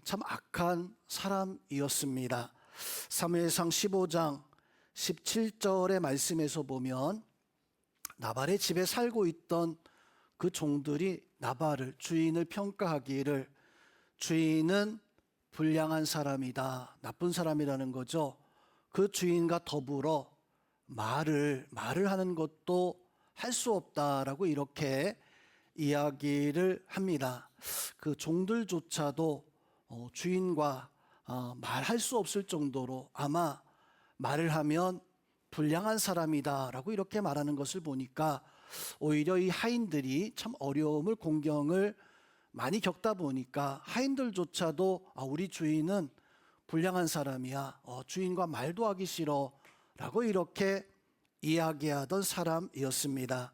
참 악한 사람이었습니다. 사무엘상 15장 17절의 말씀에서 보면 나발의 집에 살고 있던 그 종들이 나발을, 주인을 평가하기를 주인은 불량한 사람이다, 나쁜 사람이라는 거죠. 그 주인과 더불어 말을 하는 것도 할 수 없다라고 이렇게 이야기를 합니다. 그 종들조차도 주인과 말할 수 없을 정도로 아마 말을 하면 불량한 사람이다라고 이렇게 말하는 것을 보니까 오히려 이 하인들이 참 어려움을, 공경을 많이 겪다 보니까 하인들조차도 우리 주인은 불량한 사람이야, 주인과 말도 하기 싫어 라고 이렇게 이야기하던 사람이었습니다.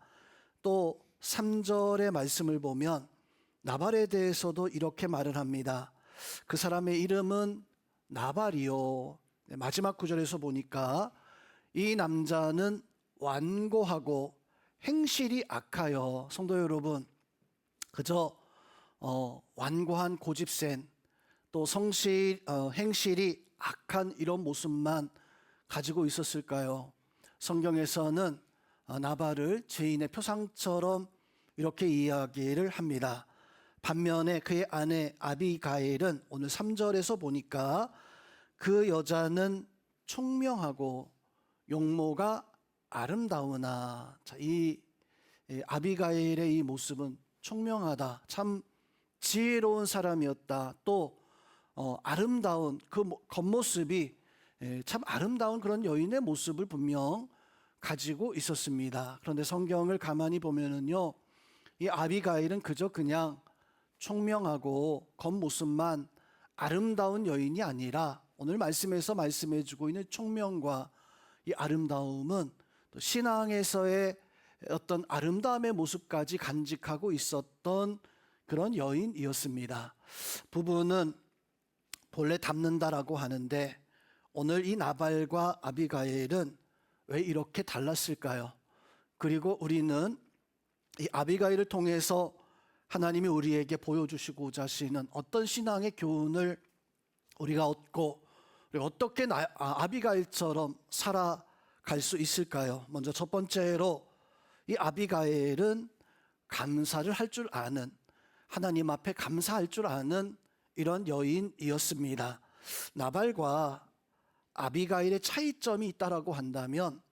또 3절의 말씀을 보면 나발에 대해서도 이렇게 말을 합니다. 그 사람의 이름은 나발이요. 마지막 구절에서 보니까 이 남자는 완고하고 행실이 악하여. 성도 여러분, 그저 완고한, 고집센, 또 행실이 악한 이런 모습만 가지고 있었을까요? 성경에서는 나발을 죄인의 표상처럼 이렇게 이야기를 합니다. 반면에 그의 아내 아비가일은 오늘 3절에서 보니까 그 여자는 총명하고 용모가 아름다우나. 자, 이 아비가일의 이 모습은 총명하다, 참 지혜로운 사람이었다, 또 아름다운 그 겉모습이 참 아름다운 그런 여인의 모습을 분명 가지고 있었습니다. 그런데 성경을 가만히 보면은요, 이 아비가일은 그냥 총명하고 겉모습만 아름다운 여인이 아니라 오늘 말씀에서 말씀해주고 있는 총명과 이 아름다움은 또 신앙에서의 어떤 아름다움의 모습까지 간직하고 있었던 그런 여인이었습니다. 부부는 본래 닮는다라고 하는데 오늘 이 나발과 아비가일은 왜 이렇게 달랐을까요? 그리고 우리는 이 아비가일을 통해서 하나님이 우리에게 보여주시고자 하시는 어떤 신앙의 교훈을 우리가 얻고 어떻게 아비가일처럼 살아갈 수 있을까요? 먼저 첫 번째로 이 아비가일은 감사를 할 줄 아는, 하나님 앞에 감사할 줄 아는 이런 여인이었습니다. 나발과 아비가일의 차이점이 있다라고 한다면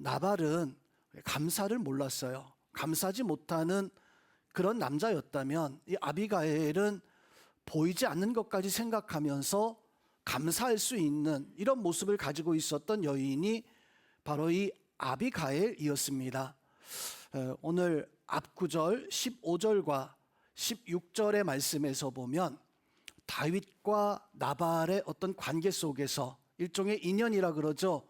나발은 감사를 몰랐어요. 감사하지 못하는 그런 남자였다면 이 아비가일은 보이지 않는 것까지 생각하면서 감사할 수 있는 이런 모습을 가지고 있었던 여인이 바로 이 아비가일이었습니다. 오늘 앞구절 15절과 16절의 말씀에서 보면 다윗과 나발의 어떤 관계 속에서, 일종의 인연이라 그러죠,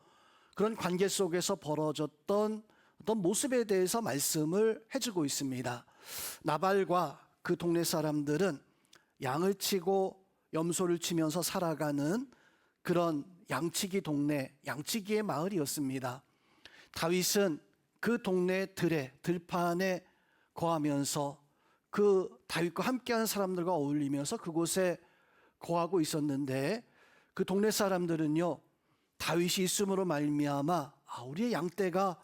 그런 관계 속에서 벌어졌던 어떤 모습에 대해서 말씀을 해주고 있습니다. 나발과 그 동네 사람들은 양을 치고 염소를 치면서 살아가는 그런 양치기 동네, 양치기의 마을이었습니다. 다윗은 그 동네 들판에 거하면서 그 다윗과 함께하는 사람들과 어울리면서 그곳에 거하고 있었는데 그 동네 사람들은요, 다윗이 있음으로 말미암아 우리의 양떼가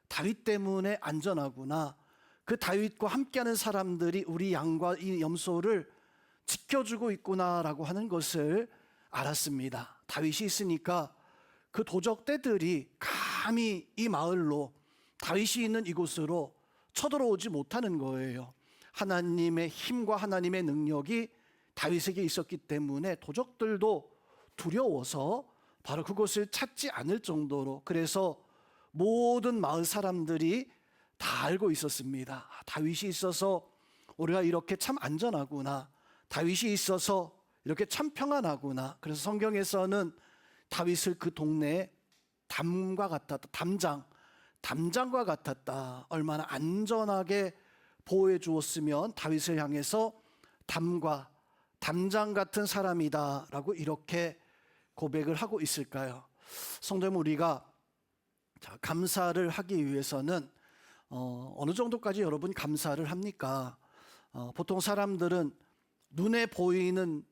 다윗 때문에 안전하구나, 그 다윗과 함께하는 사람들이 우리 양과 이 염소를 지켜주고 있구나라고 하는 것을 알았습니다. 다윗이 있으니까 그 도적떼들이 감히 이 마을로, 다윗이 있는 이곳으로 쳐들어오지 못하는 거예요. 하나님의 힘과 하나님의 능력이 다윗에게 있었기 때문에 도적들도 두려워서 바로 그곳을 찾지 않을 정도로, 그래서 모든 마을 사람들이 다 알고 있었습니다. 다윗이 있어서 우리가 이렇게 참 안전하구나, 다윗이 있어서 이렇게 참 평안하구나. 그래서 성경에서는 다윗을 그 동네에 담과 같았다, 담장과 같았다, 얼마나 안전하게 보호해 주었으면 다윗을 향해서 담장 같은 사람이다 라고 이렇게 고백을 하고 있을까요? 성도님, 우리가 감사를 하기 위해서는 어느 정도까지 여러분 감사를 합니까? 보통 사람들은 눈에 보이는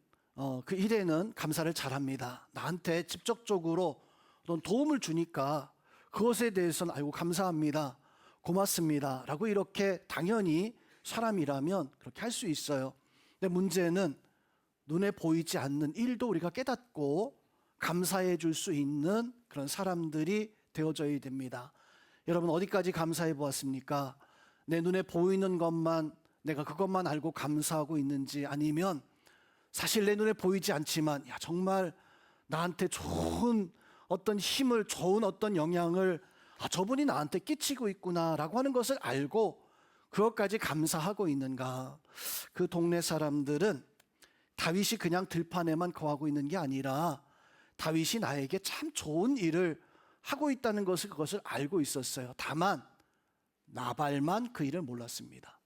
그 일에는 감사를 잘합니다. 나한테 직접적으로 어떤 도움을 주니까 그것에 대해서는 아이고 감사합니다, 고맙습니다 라고 이렇게 당연히 사람이라면 그렇게 할 수 있어요. 근데 문제는 눈에 보이지 않는 일도 우리가 깨닫고 감사해 줄 수 있는 그런 사람들이 되어져야 됩니다. 여러분, 어디까지 감사해 보았습니까? 내 눈에 보이는 것만, 내가 그것만 알고 감사하고 있는지, 아니면 사실 내 눈에 보이지 않지만 정말 나한테 좋은 어떤 힘을, 좋은 어떤 영향을 저분이 나한테 끼치고 있구나라고 하는 것을 알고 그것까지 감사하고 있는가? 그 동네 사람들은 다윗이 그냥 들판에만 거하고 있는 게 아니라 다윗이 나에게 참 좋은 일을 하고 있다는 것을, 그것을 알고 있었어요. 다만 나발만 그 일을 몰랐습니다.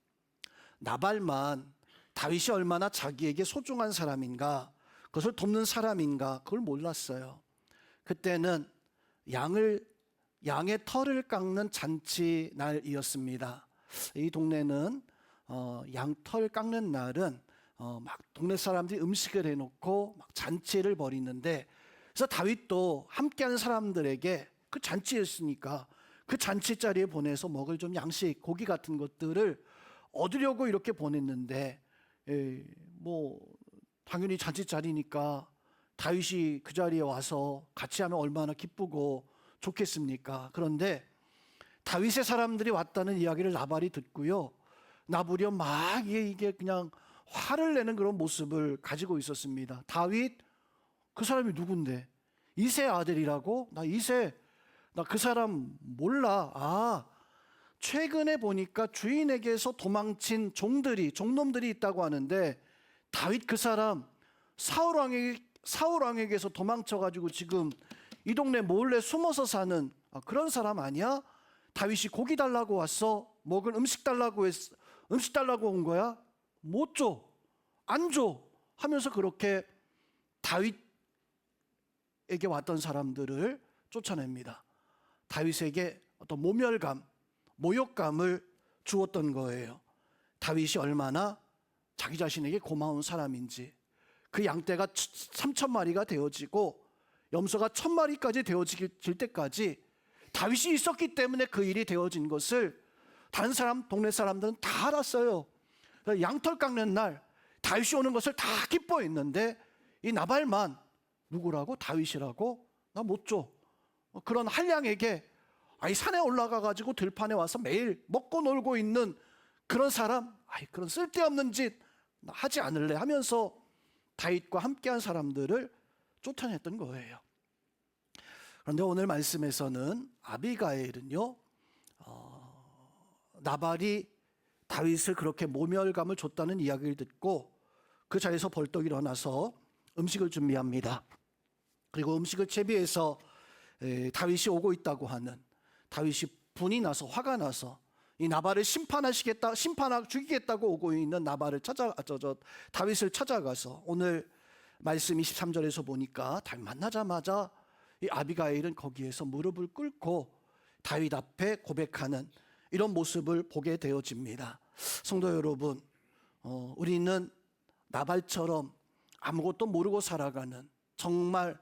나발만 다윗이 얼마나 자기에게 소중한 사람인가, 그것을 돕는 사람인가, 그걸 몰랐어요. 그때는 양의 털을 깎는 잔치 날이었습니다. 이 동네는 양털 깎는 날은 막 동네 사람들이 음식을 해놓고 막 잔치를 벌이는데, 그래서 다윗도 함께하는 사람들에게 그 잔치였으니까 그 잔치 자리에 보내서 먹을 좀 양식, 고기 같은 것들을 얻으려고 이렇게 보냈는데, 뭐 당연히 잔치 자리니까 다윗이 그 자리에 와서 같이 하면 얼마나 기쁘고 좋겠습니까? 그런데 다윗의 사람들이 왔다는 이야기를 나발이 듣고요, 나부려 막 이게 그냥 화를 내는 그런 모습을 가지고 있었습니다. 다윗, 그 사람이 누군데? 이새 아들이라고? 나 그 사람 몰라. 최근에 보니까 주인에게서 도망친 종놈들이 있다고 하는데, 다윗 그 사람 사울 왕에게서 도망쳐가지고 지금 이 동네 몰래 숨어서 사는 그런 사람 아니야? 다윗이 고기 달라고 왔어? 먹을 음식 달라고 온 거야? 못 줘, 안 줘 하면서 그렇게 다윗에게 왔던 사람들을 쫓아냅니다. 다윗에게 어떤 모욕감을 주었던 거예요. 다윗이 얼마나 자기 자신에게 고마운 사람인지, 그 양떼가 3,000마리가 되어지고 염소가 1,000마리까지 되어질 때까지 다윗이 있었기 때문에 그 일이 되어진 것을 다른 동네 사람들은 다 알았어요. 양털 깎는 날 다윗이 오는 것을 다 기뻐했는데, 이 나발만 누구라고? 다윗이라고? 나 못 줘. 그런 한량에게 이 산에 올라가 가지고 들판에 와서 매일 먹고 놀고 있는 그런 사람, 그런 쓸데없는 짓 하지 않을래 하면서 다윗과 함께한 사람들을 쫓아냈던 거예요. 그런데 오늘 말씀에서는 아비가일은요, 나발이 다윗을 그렇게 모멸감을 줬다는 이야기를 듣고 그 자리에서 벌떡 일어나서 음식을 준비합니다. 그리고 음식을 채비해서 다윗이 오고 있다고 하는, 다윗이 분이 나서, 화가 나서 이 나발을 심판하고 죽이겠다고 오고 있는 다윗을 찾아가서, 오늘 말씀 23절에서 보니까 다윗 만나자마자 이 아비가일은 거기에서 무릎을 꿇고 다윗 앞에 고백하는 이런 모습을 보게 되어집니다. 성도 여러분, 우리는 나발처럼 아무것도 모르고 살아가는, 정말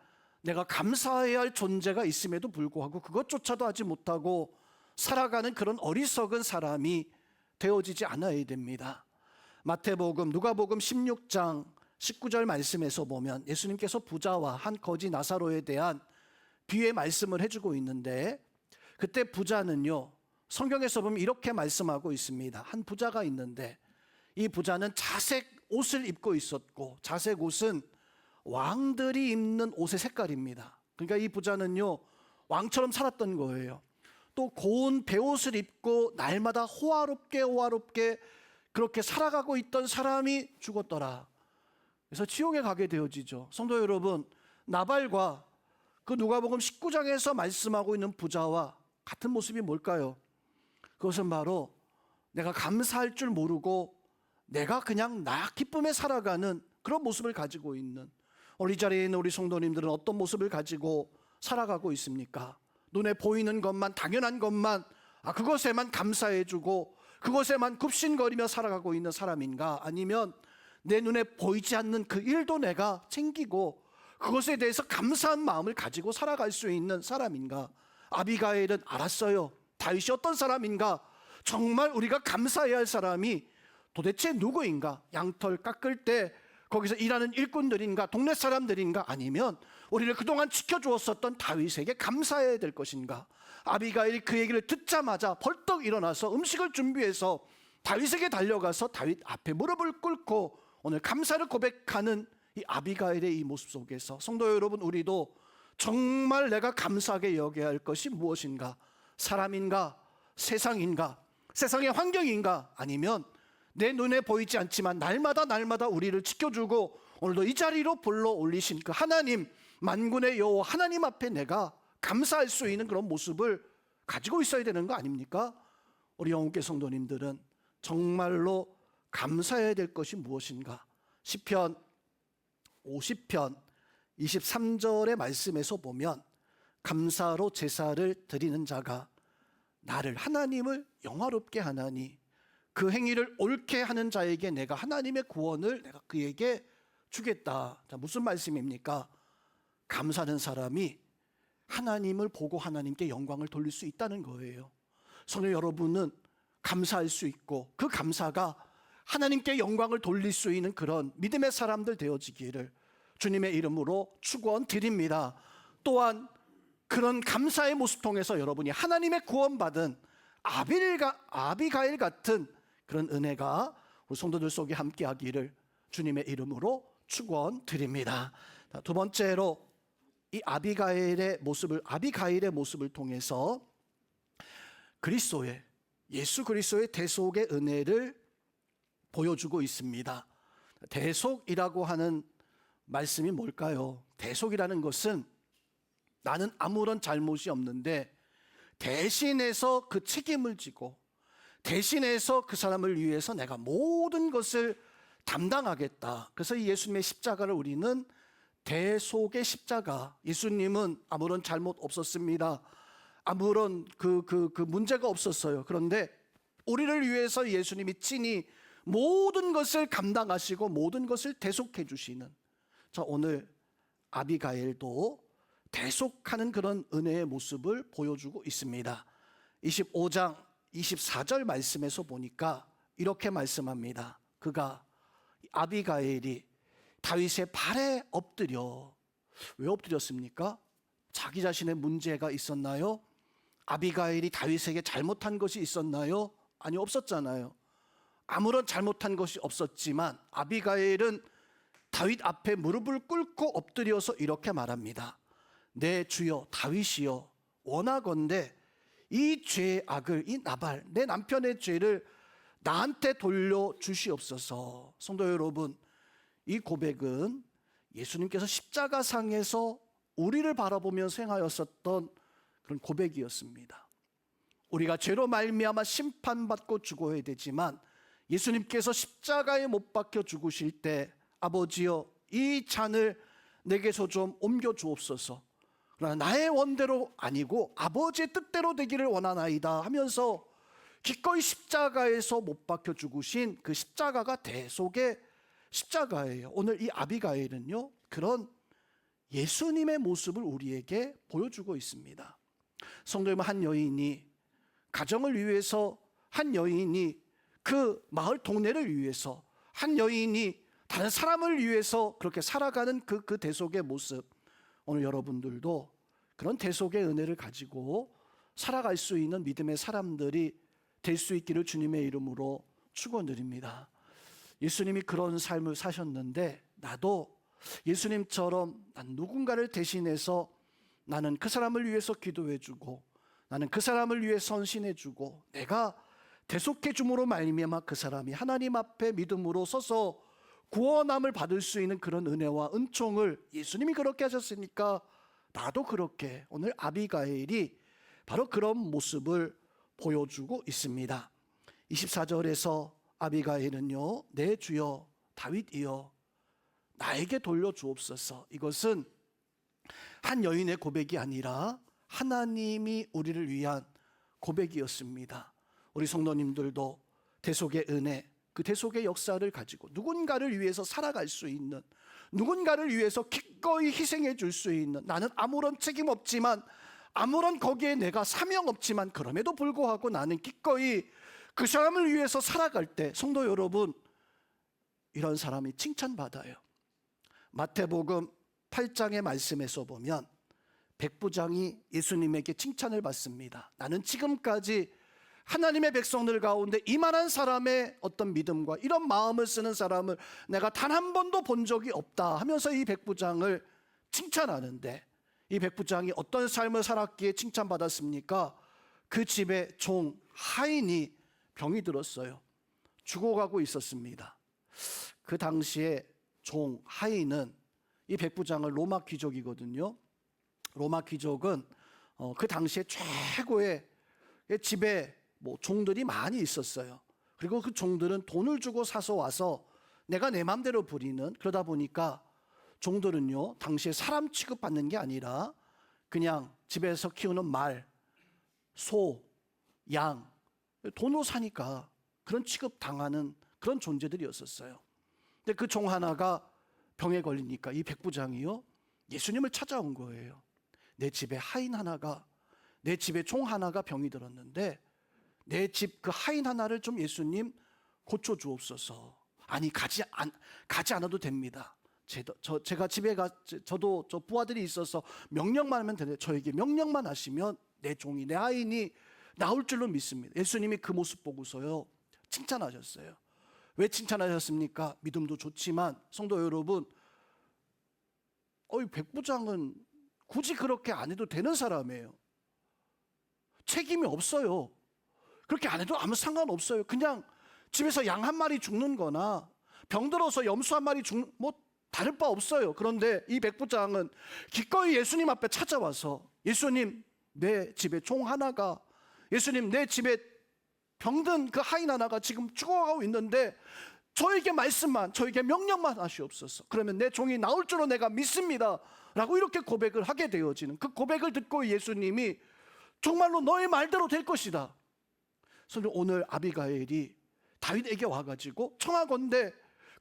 내가 감사해야 할 존재가 있음에도 불구하고 그것조차도 하지 못하고 살아가는 그런 어리석은 사람이 되어지지 않아야 됩니다. 마태복음, 누가복음 16장 19절 말씀에서 보면 예수님께서 부자와 한 거지 나사로에 대한 비유의 말씀을 해주고 있는데, 그때 부자는요, 성경에서 보면 이렇게 말씀하고 있습니다. 한 부자가 있는데 이 부자는 자색 옷을 입고 있었고, 자색 옷은 왕들이 입는 옷의 색깔입니다. 그러니까 이 부자는요, 왕처럼 살았던 거예요. 또 고운 베옷을 입고 날마다 호화롭게 그렇게 살아가고 있던 사람이 죽었더라. 그래서 지옥에 가게 되어지죠. 성도 여러분, 나발과 그 누가복음 19장에서 말씀하고 있는 부자와 같은 모습이 뭘까요? 그것은 바로 내가 감사할 줄 모르고 내가 그냥 나 기쁨에 살아가는 그런 모습을 가지고 있는, 우리 자리에 있는 우리 성도님들은 어떤 모습을 가지고 살아가고 있습니까? 눈에 보이는 것만, 당연한 것만, 그것에만 감사해주고 그것에만 굽신거리며 살아가고 있는 사람인가? 아니면 내 눈에 보이지 않는 그 일도 내가 챙기고 그것에 대해서 감사한 마음을 가지고 살아갈 수 있는 사람인가? 아비가일은 알았어요. 다윗이 어떤 사람인가? 정말 우리가 감사해야 할 사람이 도대체 누구인가? 양털 깎을 때 거기서 일하는 일꾼들인가? 동네 사람들인가? 아니면 우리를 그동안 지켜주었었던 다윗에게 감사해야 될 것인가? 아비가일이 그 얘기를 듣자마자 벌떡 일어나서 음식을 준비해서 다윗에게 달려가서 다윗 앞에 무릎을 꿇고 오늘 감사를 고백하는 이 아비가일의 이 모습 속에서 성도 여러분, 우리도 정말 내가 감사하게 여겨야 할 것이 무엇인가? 사람인가? 세상인가? 세상의 환경인가? 아니면 내 눈에 보이지 않지만 날마다 우리를 지켜주고 오늘도 이 자리로 불러 올리신 그 하나님, 만군의 여호와 하나님 앞에 내가 감사할 수 있는 그런 모습을 가지고 있어야 되는 거 아닙니까? 우리 영혼께 성도님들은 정말로 감사해야 될 것이 무엇인가? 시편 50편 23절의 말씀에서 보면 감사로 제사를 드리는 자가 나를, 하나님을 영화롭게 하나니 그 행위를 옳게 하는 자에게 내가 하나님의 구원을 내가 그에게 주겠다. 자, 무슨 말씀입니까? 감사하는 사람이 하나님을 보고 하나님께 영광을 돌릴 수 있다는 거예요. 성도 여러분은 감사할 수 있고 그 감사가 하나님께 영광을 돌릴 수 있는 그런 믿음의 사람들 되어지기를 주님의 이름으로 축원드립니다. 또한 그런 감사의 모습 통해서 여러분이 하나님의 구원받은 아비가일 같은 그런 은혜가 우리 성도들 속에 함께하기를 주님의 이름으로 축원드립니다. 두 번째로 이 아비가일의 모습을 통해서 그리스도의, 예수 그리스도의 대속의 은혜를 보여주고 있습니다. 대속이라고 하는 말씀이 뭘까요? 대속이라는 것은 나는 아무런 잘못이 없는데 대신해서 그 책임을 지고 대신해서 그 사람을 위해서 내가 모든 것을 담당하겠다. 그래서 이 예수님의 십자가를 우리는 대속의 십자가, 예수님은 아무런 잘못 없었습니다. 아무런 그 문제가 없었어요. 그런데 우리를 위해서 예수님이 친히 모든 것을 감당하시고 모든 것을 대속해 주시는, 자, 오늘 아비가일도 대속하는 그런 은혜의 모습을 보여주고 있습니다. 25장 24절 말씀에서 보니까 이렇게 말씀합니다. 그가, 아비가일이 다윗의 발에 엎드려. 왜 엎드렸습니까? 자기 자신의 문제가 있었나요? 아비가일이 다윗에게 잘못한 것이 있었나요? 아니, 없었잖아요. 아무런 잘못한 것이 없었지만 아비가일은 다윗 앞에 무릎을 꿇고 엎드려서 이렇게 말합니다. 내 주여 다윗이여, 원하건대 이 죄의 악을, 이 나발, 내 남편의 죄를 나한테 돌려주시옵소서. 성도 여러분, 이 고백은 예수님께서 십자가상에서 우리를 바라보면서 행하였었던 그런 고백이었습니다. 우리가 죄로 말미암아 심판받고 죽어야 되지만 예수님께서 십자가에 못 박혀 죽으실 때 아버지여 이 잔을 내게서 좀 옮겨 주옵소서. 그러나 나의 원대로 아니고 아버지의 뜻대로 되기를 원하나이다 하면서 기꺼이 십자가에서 못 박혀 죽으신 그 십자가가 대속의 십자가예요. 오늘 이 아비가일은요, 그런 예수님의 모습을 우리에게 보여주고 있습니다. 성도 여러분, 한 여인이 가정을 위해서, 한 여인이 그 마을 동네를 위해서, 한 여인이 다른 사람을 위해서 그렇게 살아가는 그 대속의 모습, 오늘 여러분들도 그런 대속의 은혜를 가지고 살아갈 수 있는 믿음의 사람들이 될 수 있기를 주님의 이름으로 축원드립니다. 예수님이 그런 삶을 사셨는데 나도 예수님처럼 난 누군가를 대신해서 나는 그 사람을 위해서 기도해주고 나는 그 사람을 위해 선신해주고 내가 대속해 줌으로 말미암아 그 사람이 하나님 앞에 믿음으로 서서 구원함을 받을 수 있는 그런 은혜와 은총을 예수님이 그렇게 하셨으니까 나도 그렇게, 오늘 아비가일이 바로 그런 모습을 보여주고 있습니다. 24절에서 아비가일은요, 내 주여 다윗이여 나에게 돌려주옵소서. 이것은 한 여인의 고백이 아니라 하나님이 우리를 위한 고백이었습니다. 우리 성도님들도 대속의 은혜, 그 대속의 역사를 가지고 누군가를 위해서 살아갈 수 있는, 누군가를 위해서 기꺼이 희생해 줄 수 있는, 나는 아무런 책임 없지만, 아무런 거기에 내가 사명 없지만 그럼에도 불구하고 나는 기꺼이 그 사람을 위해서 살아갈 때, 성도 여러분, 이런 사람이 칭찬받아요. 마태복음 8장의 말씀에서 보면 백부장이 예수님에게 칭찬을 받습니다. 나는 지금까지 하나님의 백성들 가운데 이만한 사람의 어떤 믿음과 이런 마음을 쓰는 사람을 내가 단 한 번도 본 적이 없다 하면서 이 백부장을 칭찬하는데, 이 백부장이 어떤 삶을 살았기에 칭찬받았습니까? 그 집에 종 하인이 병이 들었어요. 죽어가고 있었습니다. 그 당시에 종 하인은, 이 백부장은 로마 귀족이거든요. 로마 귀족은 그 당시에 최고의, 집에 종들이 많이 있었어요. 그리고 그 종들은 돈을 주고 사서 와서 내가 내 맘대로 부리는, 그러다 보니까 종들은요, 당시에 사람 취급받는 게 아니라 그냥 집에서 키우는 말, 소, 양, 돈으로 사니까 그런 취급당하는 그런 존재들이었었어요. 근데 그 종 하나가 병에 걸리니까 이 백부장이요, 예수님을 찾아온 거예요. 내 집에 하인 하나가, 내 집에 종 하나가 병이 들었는데 내 집 그 하인 하나를 좀 예수님 고쳐 주옵소서. 아니, 가지 않아도 됩니다. 제가 집에 저도 저 부하들이 있어서 명령만 하면 되는데 저에게 명령만 하시면 내 종이, 내 하인이 나올 줄로 믿습니다. 예수님이 그 모습 보고서요, 칭찬하셨어요. 왜 칭찬하셨습니까? 믿음도 좋지만 성도 여러분, 백부장은 굳이 그렇게 안 해도 되는 사람이에요. 책임이 없어요. 그렇게 안 해도 아무 상관없어요. 그냥 집에서 양 한 마리 죽는 거나 병들어서 염소 한 마리 죽는, 다를 바 없어요. 그런데 이 백부장은 기꺼이 예수님 앞에 찾아와서, 예수님, 내 집에 종 하나가, 예수님, 내 집에 병든 그 하인 하나가 지금 죽어가고 있는데 저에게 말씀만, 저에게 명령만 하시옵소서. 그러면 내 종이 나올 줄로 내가 믿습니다 라고 이렇게 고백을 하게 되어지는, 그 고백을 듣고 예수님이 정말로 너의 말대로 될 것이다. 그래서 오늘 아비가일이 다윗에게 와가지고 청하건대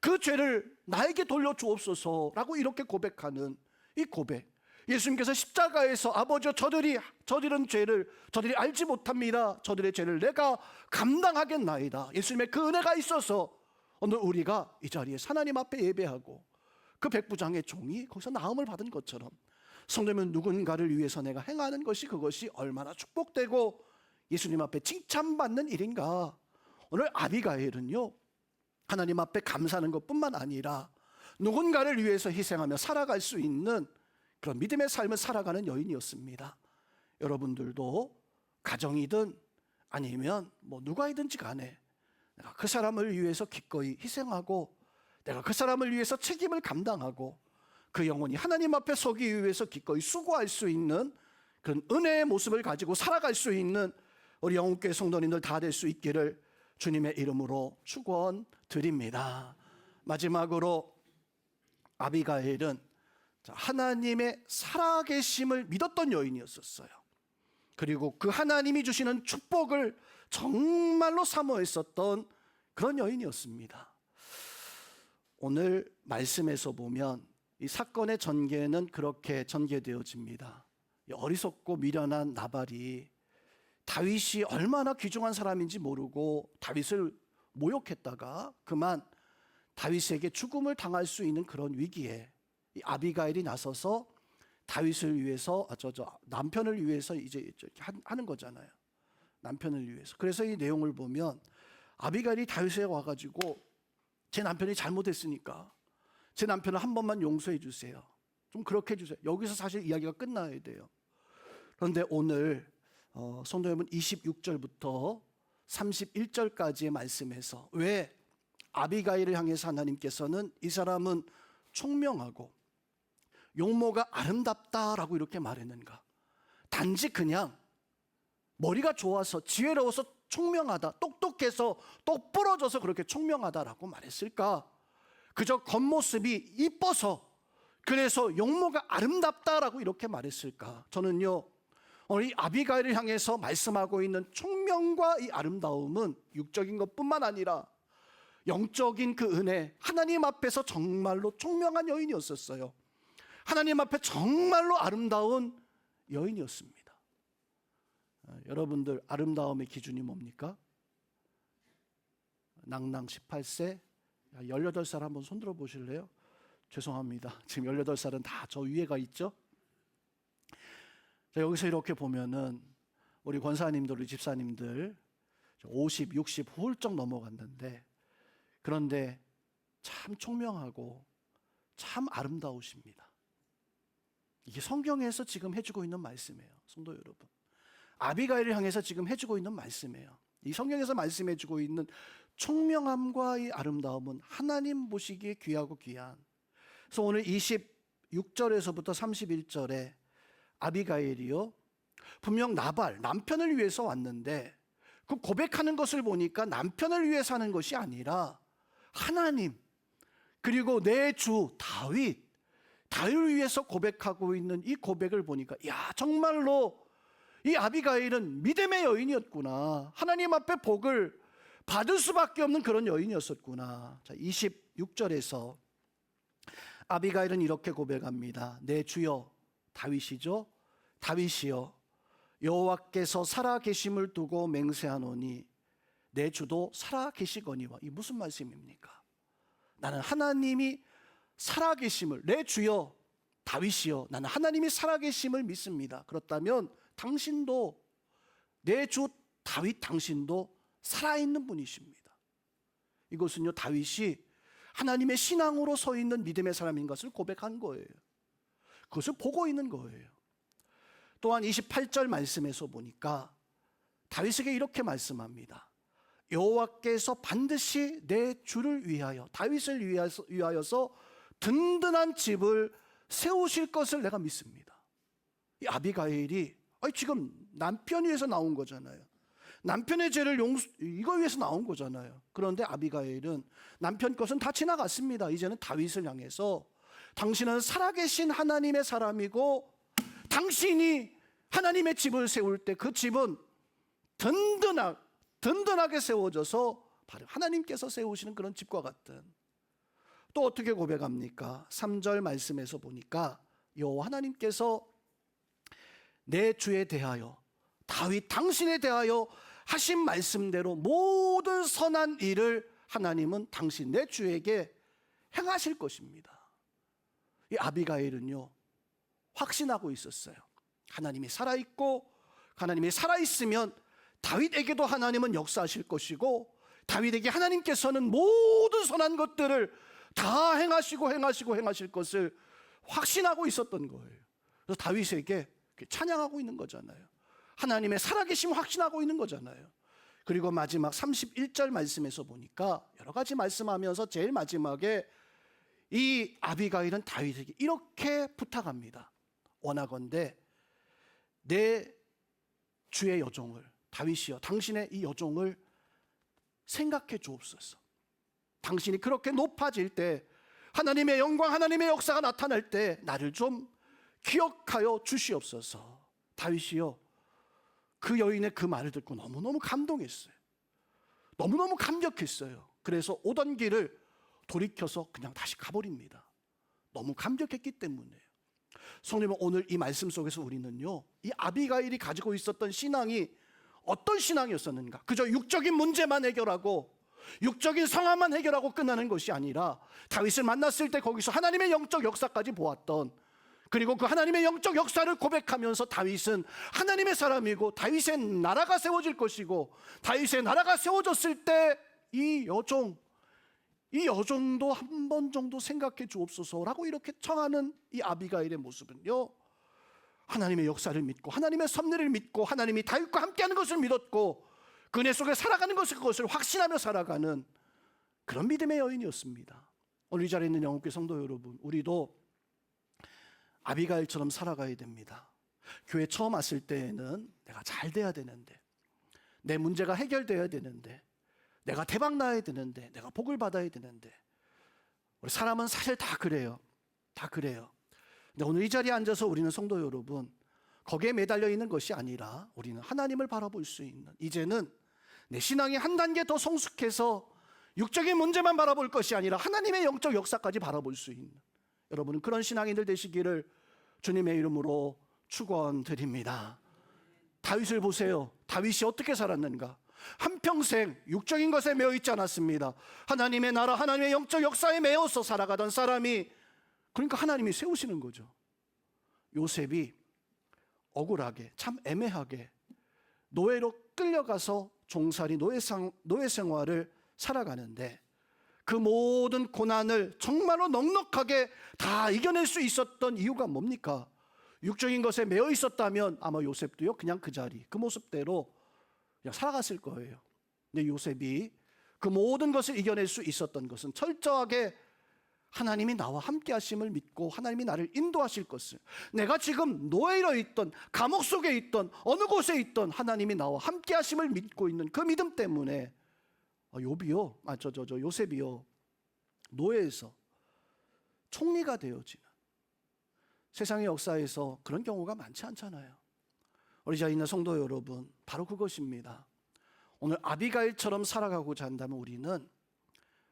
그 죄를 나에게 돌려주옵소서라고 이렇게 고백하는 이 고백, 예수님께서 십자가에서 아버지여, 저들은 죄를 저들이 알지 못합니다. 저들의 죄를 내가 감당하겠나이다. 예수님의 그 은혜가 있어서 오늘 우리가 이 자리에 하나님 앞에 예배하고 그 백부장의 종이 거기서 나음을 받은 것처럼, 성도면 누군가를 위해서 내가 행하는 것이, 그것이 얼마나 축복되고 예수님 앞에 칭찬받는 일인가. 오늘 아비가일은요, 하나님 앞에 감사하는 것뿐만 아니라 누군가를 위해서 희생하며 살아갈 수 있는 그런 믿음의 삶을 살아가는 여인이었습니다. 여러분들도 가정이든 아니면 누가이든지 간에 내가 그 사람을 위해서 기꺼이 희생하고, 내가 그 사람을 위해서 책임을 감당하고, 그 영혼이 하나님 앞에 서기 위해서 기꺼이 수고할 수 있는 그런 은혜의 모습을 가지고 살아갈 수 있는 우리 영혼교회 성도님들 다 될 수 있기를 주님의 이름으로 축원드립니다. 마지막으로 아비가일은 하나님의 살아계심을 믿었던 여인이었었어요. 그리고 그 하나님이 주시는 축복을 정말로 사모했었던 그런 여인이었습니다. 오늘 말씀에서 보면 이 사건의 전개는 그렇게 전개되어집니다. 어리석고 미련한 나발이 다윗이 얼마나 귀중한 사람인지 모르고 다윗을 모욕했다가 그만 다윗에게 죽음을 당할 수 있는 그런 위기에 이 아비가일이 나서서 다윗을 위해서, 남편을 위해서 이제 하는 거잖아요. 남편을 위해서. 그래서 이 내용을 보면 아비가일이 다윗에 와가지고 제 남편이 잘못했으니까 제 남편을 한 번만 용서해 주세요. 좀 그렇게 해주세요. 여기서 사실 이야기가 끝나야 돼요. 그런데 오늘 성도 여러분 26절부터 31절까지의 말씀에서 왜 아비가일을 향해서 하나님께서는 이 사람은 총명하고 용모가 아름답다라고 이렇게 말했는가? 단지 그냥 머리가 좋아서 지혜로워서 총명하다, 똑똑해서 똑부러져서 그렇게 총명하다라고 말했을까? 그저 겉모습이 이뻐서, 그래서 용모가 아름답다라고 이렇게 말했을까? 저는요, 오늘 이 아비가일을 향해서 말씀하고 있는 총명과 이 아름다움은 육적인 것뿐만 아니라 영적인 그 은혜, 하나님 앞에서 정말로 총명한 여인이었었어요. 하나님 앞에 정말로 아름다운 여인이었습니다. 여러분들 아름다움의 기준이 뭡니까? 낭낭 18세, 18살 한번 손들어 보실래요? 죄송합니다. 지금 18살은 다 저 위에가 있죠? 자, 여기서 이렇게 보면은 우리 권사님들, 우리 집사님들 50, 60 훌쩍 넘어갔는데, 그런데 참 총명하고 참 아름다우십니다. 이게 성경에서 지금 해주고 있는 말씀이에요. 성도 여러분, 아비가일을 향해서 지금 해주고 있는 말씀이에요. 이 성경에서 말씀해주고 있는 총명함과 이 아름다움은 하나님 보시기에 귀하고 귀한. 그래서 오늘 26절에서부터 31절에 아비가일이요, 분명 나발, 남편을 위해서 왔는데 그 고백하는 것을 보니까 남편을 위해서 하는 것이 아니라 하나님, 그리고 내 주 다윗을 위해서 고백하고 있는 이 고백을 보니까, 야, 정말로 이 아비가일은 믿음의 여인이었구나. 하나님 앞에 복을 받을 수밖에 없는 그런 여인이었었구나. 자, 26절에서 아비가일은 이렇게 고백합니다. 내 주여, 다윗이죠. 다윗이여, 여호와께서 살아 계심을 두고 맹세하노니 내 주도 살아 계시거니와. 이 무슨 말씀입니까? 나는 하나님이 살아 계심을, 내 주여 다윗이여, 나는 하나님이 살아 계심을 믿습니다. 그렇다면 당신도, 내 주 다윗 당신도 살아있는 분이십니다. 이것은요, 다윗이 하나님의 신앙으로 서 있는 믿음의 사람인 것을 고백한 거예요. 그것을 보고 있는 거예요. 또한 28절 말씀에서 보니까 다윗에게 이렇게 말씀합니다. 여호와께서 반드시 내 주를 위하여, 다윗을 위하여서 든든한 집을 세우실 것을 내가 믿습니다. 이 아비가일이 지금 남편 위해서 나온 거잖아요. 남편의 죄를 이거 위해서 나온 거잖아요. 그런데 아비가일은 남편 것은 다 지나갔습니다. 이제는 다윗을 향해서 당신은 살아계신 하나님의 사람이고, 당신이 하나님의 집을 세울 때 그 집은 든든하게 세워져서 바로 하나님께서 세우시는 그런 집과 같은. 또 어떻게 고백합니까? 3절 말씀에서 보니까 여호와 하나님께서 내 주에 대하여, 다윗 당신에 대하여 하신 말씀대로 모든 선한 일을 하나님은 당신 내 주에게 행하실 것입니다. 이 아비가일은요, 확신하고 있었어요. 하나님이 살아있고, 하나님이 살아있으면 다윗에게도 하나님은 역사하실 것이고, 다윗에게 하나님께서는 모든 선한 것들을 다 행하실 것을 확신하고 있었던 거예요. 그래서 다윗에게 찬양하고 있는 거잖아요. 하나님의 살아계심 확신하고 있는 거잖아요. 그리고 마지막 31절 말씀에서 보니까 여러 가지 말씀하면서 제일 마지막에 이 아비가일은 다윗에게 이렇게 부탁합니다. 원하건대 내 주의 여종을, 다윗이여, 당신의 이 여종을 생각해 주옵소서. 당신이 그렇게 높아질 때, 하나님의 영광, 하나님의 역사가 나타날 때 나를 좀 기억하여 주시옵소서. 다윗이요, 그 여인의 그 말을 듣고 너무너무 감동했어요. 너무너무 감격했어요. 그래서 오던 길을 돌이켜서 그냥 다시 가버립니다. 너무 감격했기 때문에요. 성도님, 오늘 이 말씀 속에서 우리는요, 이 아비가일이 가지고 있었던 신앙이 어떤 신앙이었었는가? 그저 육적인 문제만 해결하고 육적인 상황만 해결하고 끝나는 것이 아니라, 다윗을 만났을 때 거기서 하나님의 영적 역사까지 보았던, 그리고 그 하나님의 영적 역사를 고백하면서 다윗은 하나님의 사람이고 다윗의 나라가 세워질 것이고, 다윗의 나라가 세워졌을 때 이 여종도 한 번 정도 생각해 주옵소서라고 이렇게 청하는 이 아비가일의 모습은요, 하나님의 역사를 믿고 하나님의 섭리를 믿고 하나님이 다윗과 함께하는 것을 믿었고 그 은혜 속에 살아가는 그것을 확신하며 살아가는 그런 믿음의 여인이었습니다. 오늘 이 자리에 있는 영혼교회 성도 여러분, 우리도 아비가일처럼 살아가야 됩니다. 교회 처음 왔을 때에는 내가 잘 돼야 되는데, 내 문제가 해결돼야 되는데, 내가 대박 나야 되는데, 내가 복을 받아야 되는데, 우리 사람은 사실 다 그래요. 다 그래요. 근데 오늘 이 자리에 앉아서 우리는 성도 여러분, 거기에 매달려 있는 것이 아니라 우리는 하나님을 바라볼 수 있는, 이제는 내 신앙이 한 단계 더 성숙해서 육적인 문제만 바라볼 것이 아니라 하나님의 영적 역사까지 바라볼 수 있는 여러분은 그런 신앙인들 되시기를 주님의 이름으로 축원드립니다. 다윗을 보세요. 다윗이 어떻게 살았는가? 한평생 육적인 것에 매여 있지 않았습니다. 하나님의 나라, 하나님의 영적 역사에 매여서 살아가던 사람이, 그러니까 하나님이 세우시는 거죠. 요셉이 억울하게, 참 애매하게 노예로 끌려가서 종살이 노예 생활을 살아가는데 그 모든 고난을 정말로 넉넉하게 다 이겨낼 수 있었던 이유가 뭡니까? 육적인 것에 매여 있었다면 아마 요셉도요 그냥 그 자리, 그 모습대로 그냥 살아갔을 거예요. 근데 요셉이 그 모든 것을 이겨낼 수 있었던 것은 철저하게 하나님이 나와 함께 하심을 믿고 하나님이 나를 인도하실 것을, 내가 지금 노예로 있던 감옥 속에 있던 어느 곳에 있던 하나님이 나와 함께 하심을 믿고 있는 그 믿음 때문에 요셉이요 노예에서 총리가 되어지는, 세상의 역사에서 그런 경우가 많지 않잖아요. 우리 자리에 있는 성도 여러분, 바로 그것입니다. 오늘 아비가일처럼 살아가고자 한다면 우리는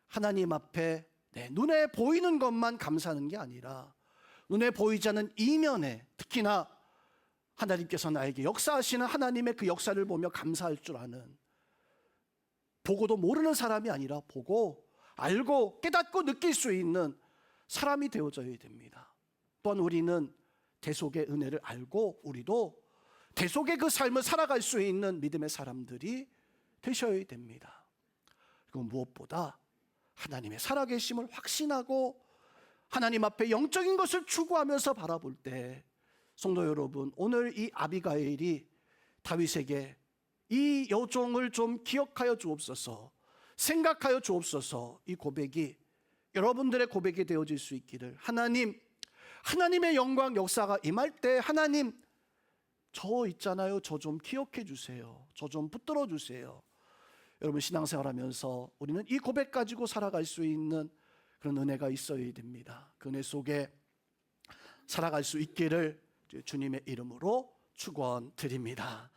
하나님 앞에 눈에 보이는 것만 감사하는 게 아니라 눈에 보이지 않는 이면에, 특히나 하나님께서 나에게 역사하시는 하나님의 그 역사를 보며 감사할 줄 아는, 보고도 모르는 사람이 아니라 보고 알고 깨닫고 느낄 수 있는 사람이 되어져야 됩니다. 또한 우리는 대속의 은혜를 알고 우리도 대속의 그 삶을 살아갈 수 있는 믿음의 사람들이 되셔야 됩니다. 그리고 무엇보다 하나님의 살아계심을 확신하고 하나님 앞에 영적인 것을 추구하면서 바라볼 때, 성도 여러분, 오늘 이 아비가일이 다윗에게 이 여종을 좀 기억하여 주옵소서, 생각하여 주옵소서, 이 고백이 여러분들의 고백이 되어질 수 있기를, 하나님의 영광 역사가 임할 때 하나님 저 있잖아요, 저 좀 기억해 주세요, 저 좀 붙들어 주세요. 여러분 신앙생활하면서 우리는 이 고백 가지고 살아갈 수 있는 그런 은혜가 있어야 됩니다. 그 은혜 속에 살아갈 수 있기를 주님의 이름으로 축원드립니다.